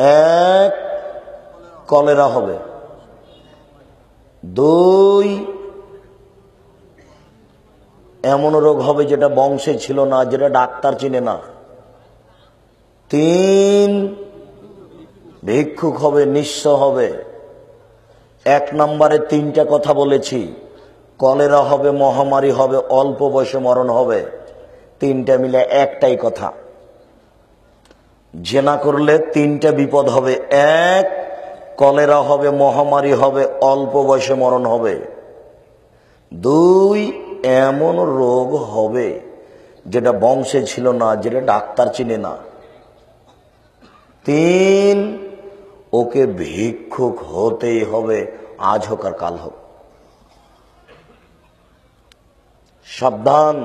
এক, কলেরা হবে। দুই, এমন রোগ হবে যেটা বংশে ছিল না, যেটা ডাক্তার চিনে না। তিন, ভিক্ষুক হবে, নিঃস্ব হবে। এক নম্বরে তিনটা কথা বলেছি, কলেরা হবে, মহামারী হবে, অল্প বয়সে মরণ হবে। তিনটা মিলে একটাই কথা, জেনা করলে তিনটা বিপদ হবে। এক, কলেরা হবে, মহামারী হবে, অল্প বয়সে মরণ হবে। দুই, এমন রোগ হবে যেটা বংশে ছিল না, যেটা ডাক্তার চিনে না। তিন, ওকে ভিক্ষুক হতেই হবে, আজ হোক আর কাল হোক। সাবধান,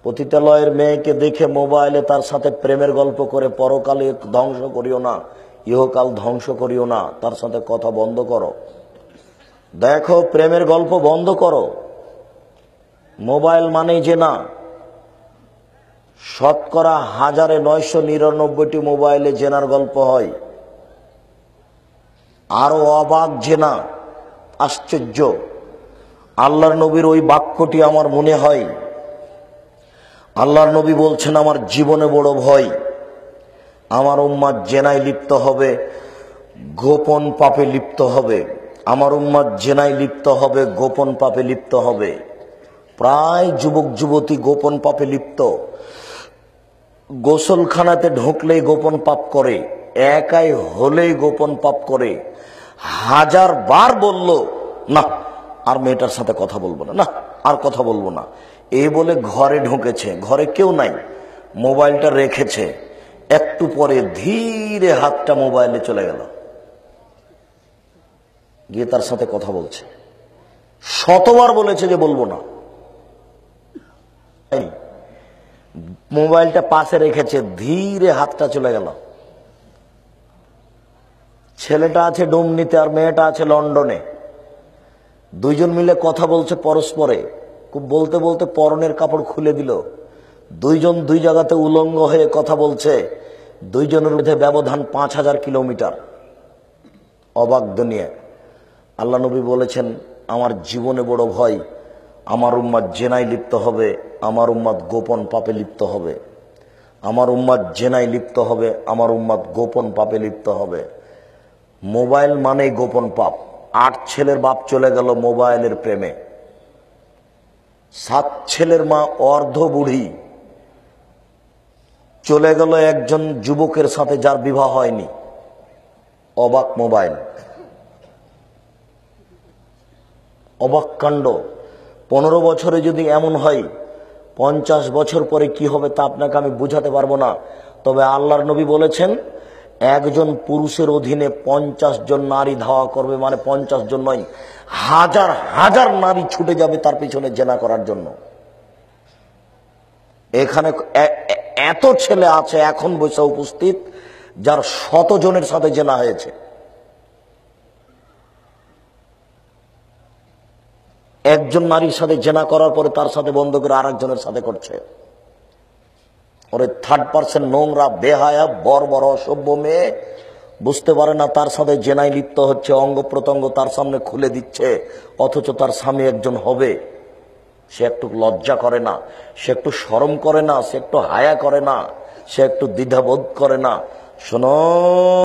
পতিতালয়ের মেয়েকে দেখে মোবাইলে তার সাথে প্রেমের গল্প করে পরকালে ধ্বংস করিও না, ইহকাল ধ্বংস করিও না। তার সাথে কথা বন্ধ করো। দেখো, প্রেমের গল্প বন্ধ করো। মোবাইল মানেই যে না, শতকরা 1999টি মোবাইলে জেনার গল্প হয়। আরো অবাক জেনা, আশ্চর্য। আল্লাহর নবীর ওই বাক্যটি আমার মনে হয়, আল্লাহর নবী বলছেন, আমার জীবনে বড় ভয়, আমার উম্মাত জেনায় লিপ্ত হবে, গোপন পাপে লিপ্ত হবে। আমার উম্মাত জেনায় লিপ্ত হবে, গোপন পাপে লিপ্ত হবে। প্রায় যুবক যুবতী গোপন পাপে লিপ্ত। গোসলখানাতে ঢুকলেই গোপন পাপ করে, একাই হলেই গোপন পাপ করে। 1000 বার বলল, না আর মেয়েটার সাথে কথা বলবো না, না আর কথা বলবো না, এই বলে ঘরে ঢুকেছে। ঘরে কেউ নাই, মোবাইলটা রেখেছে। একটু পরে ধীরে হাতটা মোবাইলে চলে গেল, গিয়ে তার সাথে কথা বলছে। 100বার বলেছে যে বলবো না, মোবাইলটা পাশে রেখেছে, ধীরে হাতটা চলে গেল। ছেলেটা আছে ডুমনিতে আর মেয়েটা আছে লন্ডনে। দুইজন মিলে কথা বলছে পরস্পরে। খুব বলতে বলতে পরনের কাপড় খুলে দিল। দুইজন দুই জায়গাতে উলঙ্গ হয়ে কথা বলছে। দুইজনের মধ্যে ব্যবধান 5000 কিলোমিটার। অবাক দুনিয়া। আল্লাহ নবী বলেছেন, আমার জীবনে বড় ভয়, আমার উম্মাত জেনায় লিপ্ত হবে, আমার উম্মাত গোপন পাপে লিপ্ত হবে। আমার উম্মাত জেনায় লিপ্ত হবে, আমার উম্মাত গোপন পাপে লিপ্ত হবে। মোবাইল মানেই গোপন পাপ। 8 ছেলের বাপ চলে গেল মোবাইলের প্রেমে। 7 ছেলের মা অর্ধ বুড়ি চলে গেল একজন যুবকের সাথে যার বিবাহ হয়নি। অবাক মোবাইল, অবাক কাণ্ড। 15 বছরে যদি এমন হয়, 50 বছর পরে কি হবে তা আপনাকে আমি বুঝাতে পারবো না। তবে আল্লাহর নবী বলেছেন, একজন পুরুষের অধীনে 50 জন নারী ধাওয়া করবে, মানে 50 জন নয়, হাজার হাজার নারী ছুটে যাবে তার পিছনে জেনা করার জন্য। এখানে এত ছেলে আছে এখন বসে উপস্থিত, যার 100 জনের সাথে জেনা হয়েছে। একজন নারীর সাথে জেনা করার পরে তার সাথে বন্ধ করে আরেকজনের সাথে করছে। ওরে 3rd পার্সন, নোংরা, বেহায়া, বর্বর, অসভ্য মেয়ে বুঝতে পারে না তার সাথে জেনায় লিপ্ত হচ্ছে। অঙ্গ প্রত্যঙ্গ তার সামনে খুলে দিচ্ছে, অথচ তার স্বামী একজন হবে। সে একটু লজ্জা করে না, সে একটু শরম করে না, সে একটু হায়া করে না, সে একটু দ্বিধাবোধ করে না। শোনো।